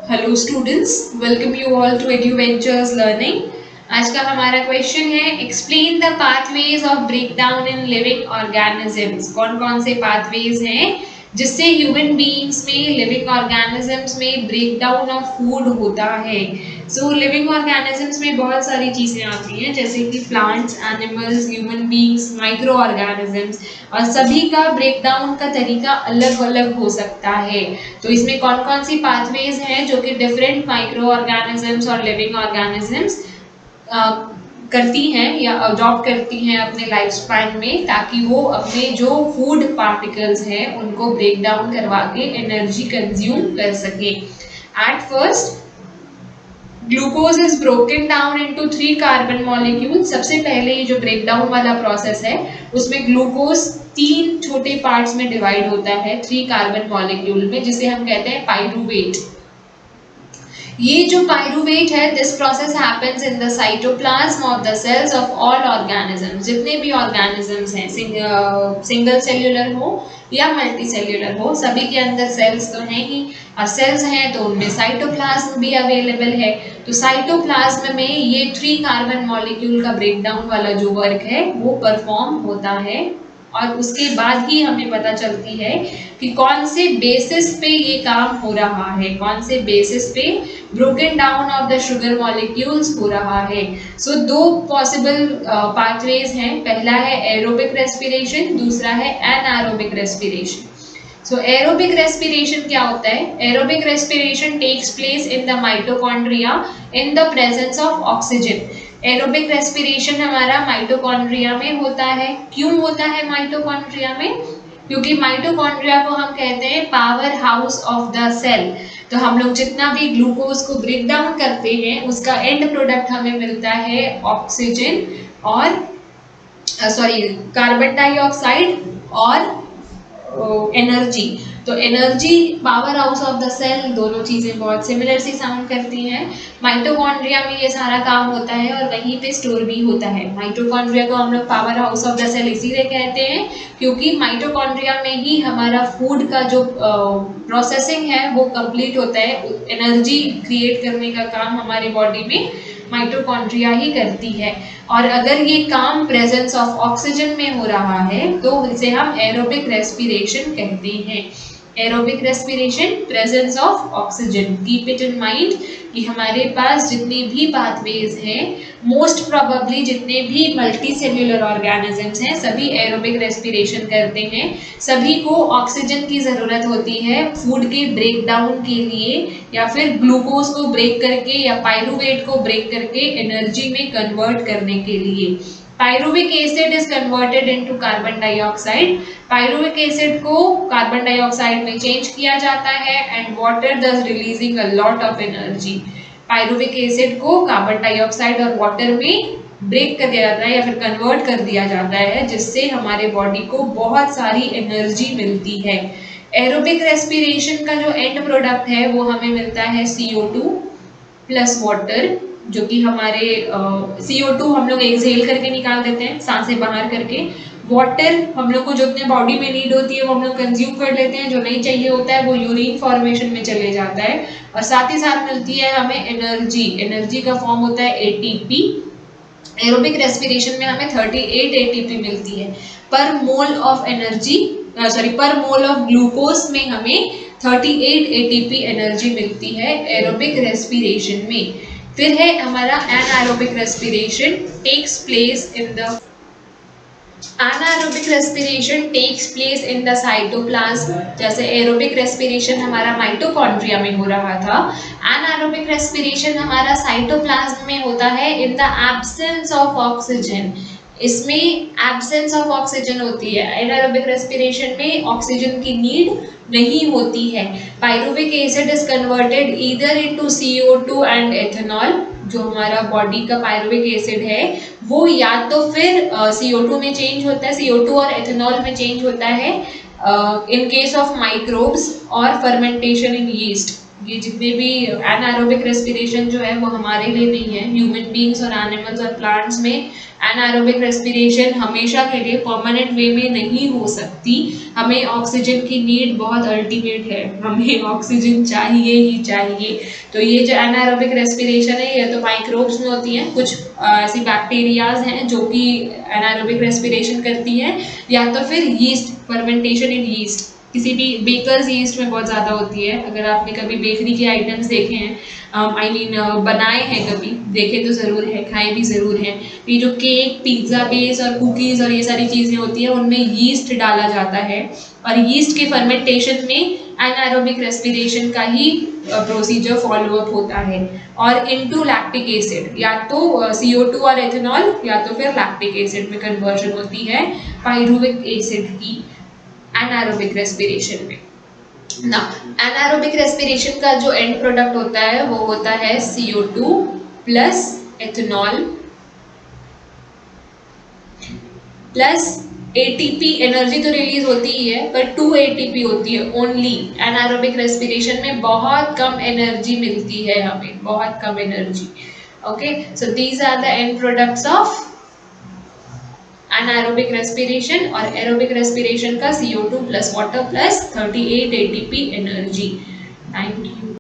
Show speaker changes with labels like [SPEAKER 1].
[SPEAKER 1] Hello students, welcome you all to Eduventures learning. आज का हमारा क्वेश्चन है explain the pathways of breakdown in living organisms. कौन कौन से पाथवेज हैं जिससे ह्यूमन बीइंग्स में, लिविंग ऑर्गेनिजम्स में ब्रेकडाउन ऑफ फूड होता है। सो लिविंग ऑर्गेनिजम्स में बहुत सारी चीज़ें आती हैं जैसे कि plants, animals, human beings, micro organisms, और सभी का ब्रेकडाउन का तरीका अलग अलग हो सकता है। तो इसमें कौन कौन सी पाथवेज हैं जो कि डिफरेंट माइक्रो ऑर्गेनिजम्स और लिविंग ऑर्गेनिजम्स करती हैं या अडॉप्ट करती हैं अपने लाइफ स्पैन में, ताकि वो अपने जो फूड पार्टिकल्स हैं उनको ब्रेक डाउन करवा के एनर्जी कंज्यूम कर सके। At first, glucose is broken down into 3 carbon molecule. सबसे पहले ये जो ब्रेक डाउन वाला प्रोसेस है उसमें ग्लूकोज 3 छोटे पार्ट्स में डिवाइड होता है 3 कार्बन मॉलिक्यूल में, जिसे हम कहते हैं पाइरूवेट। ये जो पाइरूवेट है, this process happens in the cytoplasm of the cells of all organisms. जितने भी ऑर्गेनिजम्स हैं, सिंगल सेल्यूलर हो या मल्टी सेल्यूलर हो, सभी के अंदर सेल्स तो हैं ही, और सेल्स हैं तो उनमें साइटोप्लाज्म भी अवेलेबल है। तो साइटोप्लाज्म में ये 3 कार्बन मॉलिक्यूल का ब्रेकडाउन वाला जो वर्क है वो परफॉर्म होता है, और उसके बाद ही हमें पता चलती है कि कौन से बेसिस पे ये काम हो रहा है, कौन से बेसिस पे broken down of the sugar molecules हो रहा है। सो 2 पॉसिबल पाथवेज हैं। पहला है एरोबिक रेस्पिरेशन, दूसरा है anaerobic respiration. So aerobic respiration क्या होता है? Aerobic respiration takes place in the mitochondria in the presence of oxygen. Aerobic respiration हमारा माइटोकॉन्ड्रिया में होता है। क्यों होता है माइटोकॉन्ड्रिया में? क्योंकि माइटोकॉन्ड्रिया को हम कहते हैं power house of the cell. तो हम लोग जितना भी ग्लूकोज को ब्रेक डाउन करते हैं उसका एंड प्रोडक्ट हमें मिलता है ऑक्सीजन और कार्बन डाइऑक्साइड और एनर्जी। तो energy, power house of the cell, दोनों चीज़ें बहुत सिमिलर सी साउंड करती हैं। माइटोकॉन्ड्रिया में ये सारा काम होता है और वहीं पे स्टोर भी होता है। माइटोकॉन्ड्रिया को हम लोग power house of the cell इसीलिए कहते हैं क्योंकि माइटोकॉन्ड्रिया में ही हमारा फूड का जो प्रोसेसिंग है वो कंप्लीट होता है। एनर्जी क्रिएट करने का काम हमारी बॉडी में माइटोकॉन्ड्रिया ही करती है, और अगर ये काम प्रेजेंस ऑफ ऑक्सीजन में हो रहा है तो इसे हम एरोबिक रेस्पिरेशन कहते हैं। Aerobic respiration, presence of oxygen. Keep it in mind कि हमारे पास जितनी भी पाथवेज हैं, मोस्ट प्रोबेबली जितने भी मल्टी सेल्यूलर ऑर्गेनिजम्स हैं सभी एरोबिक रेस्पिरेशन करते हैं। सभी को ऑक्सीजन की ज़रूरत होती है फूड के ब्रेक डाउन के लिए, या फिर ग्लूकोज को ब्रेक करके या पाइरूवेट को ब्रेक करके एनर्जी में कन्वर्ट करने के लिए। Pyruvic acid is converted into carbon dioxide. Pyruvic acid को कार्बन डाइऑक्साइड में चेंज किया जाता है एंड वाटर दस releasing a lot of energy. Pyruvic acid को कार्बन डाइऑक्साइड और वाटर में ब्रेक कर दिया जाता है या फिर कन्वर्ट कर दिया जाता है, जिससे हमारे बॉडी को बहुत सारी एनर्जी मिलती है। एरोबिक रेस्पिरेशन का जो एंड प्रोडक्ट है वो हमें मिलता है CO2 प्लस वाटर, जो कि हमारे CO2 हम लोग एक्सहेल करके निकाल देते हैं, सांसें बाहर करके। वाटर हम लोग को जो अपने बॉडी में नीड होती है वो हम लोग कंज्यूम कर लेते हैं, जो नहीं चाहिए होता है वो यूरिन फॉर्मेशन में चले जाता है, और साथ ही साथ मिलती है हमें एनर्जी। एनर्जी का फॉर्म होता है ATP। एरोबिक रेस्पिरेशन में हमें 38 ATP मिलती है पर मोल ऑफ एनर्जी, पर मोल ऑफ ग्लूकोज में हमें 38 ATP एनर्जी मिलती है एरोबिक रेस्पिरेशन में। फिर है हमारा anaerobic respiration takes place in the anaerobic respiration takes place in the cytoplasm। जैसे एरोबिक रेस्पिरेशन हमारा माइटोकॉन्ड्रिया में हो रहा था, anaerobic रेस्पिरेशन हमारा साइटोप्लाज्म में होता है in the absence of oxygen. इसमें एब्सेंस ऑफ ऑक्सीजन होती है। एनारोबिक रेस्पिरेशन में ऑक्सीजन की नीड नहीं होती है। Pyruvic acid is converted either into CO2 and ethanol. जो हमारा बॉडी का पाइरुविक एसिड है वो या तो फिर CO2 में चेंज होता है, CO2 और एथेनॉल में चेंज होता है इन केस ऑफ माइक्रोब्स और फर्मेंटेशन इन यीस्ट। ये जितने भी एनारोबिक रेस्पिरेशन जो है वो हमारे लिए नहीं है। ह्यूमन बींग्स और एनिमल्स और प्लांट्स में एनारोबिक रेस्पिरेशन हमेशा के लिए परमानेंट वे में नहीं हो सकती। हमें ऑक्सीजन की नीड बहुत अल्टीमेट है, हमें ऑक्सीजन चाहिए ही चाहिए। तो ये जो एनारोबिक रेस्पिरेशन है ये तो माइक्रोब्स में होती है, कुछ ऐसी बैक्टीरियाज हैं जो कि एनारोबिक रेस्पिरेशन करती हैं, या तो फिर यीस्ट, फर्मेंटेशन इन यीस्ट, किसी भी बेकर्स यीस्ट में बहुत ज़्यादा होती है। अगर आपने कभी बेकरी के आइटम्स देखे हैं, आई मीन बनाए हैं, कभी देखे तो ज़रूर है, खाए भी ज़रूर हैं। ये जो केक, पिज्ज़ा बेस और कुकीज़ और ये सारी चीज़ें होती हैं उनमें यीस्ट डाला जाता है, और यीस्ट के फर्मेंटेशन में एनारोबिक रेस्पिरेशन का ही प्रोसीजर फॉलो अप होता है, और इनटू लैक्टिक एसिड, या तो CO2 और एथेनॉल, या तो फिर लैक्टिक एसिड में कन्वर्जन होती है पाइरुविक एसिड की एनारोबिक रेस्पिरेशन में ना। एनारोबिक रेस्पिरेशन का जो एंड प्रोडक्ट होता है वो होता है CO2 plus ethanol plus ATP। Energy तो रिलीज होती ही है, पर 2 ATP होती है ओनली। एनारोबिक रेस्पिरेशन में बहुत कम एनर्जी मिलती है हमें, बहुत कम energy. Okay, so these are the end products of anaerobic respiration. और एरोबिक रेस्पिरेशन का CO2 plus water plus 38 ATP energy. Thank you.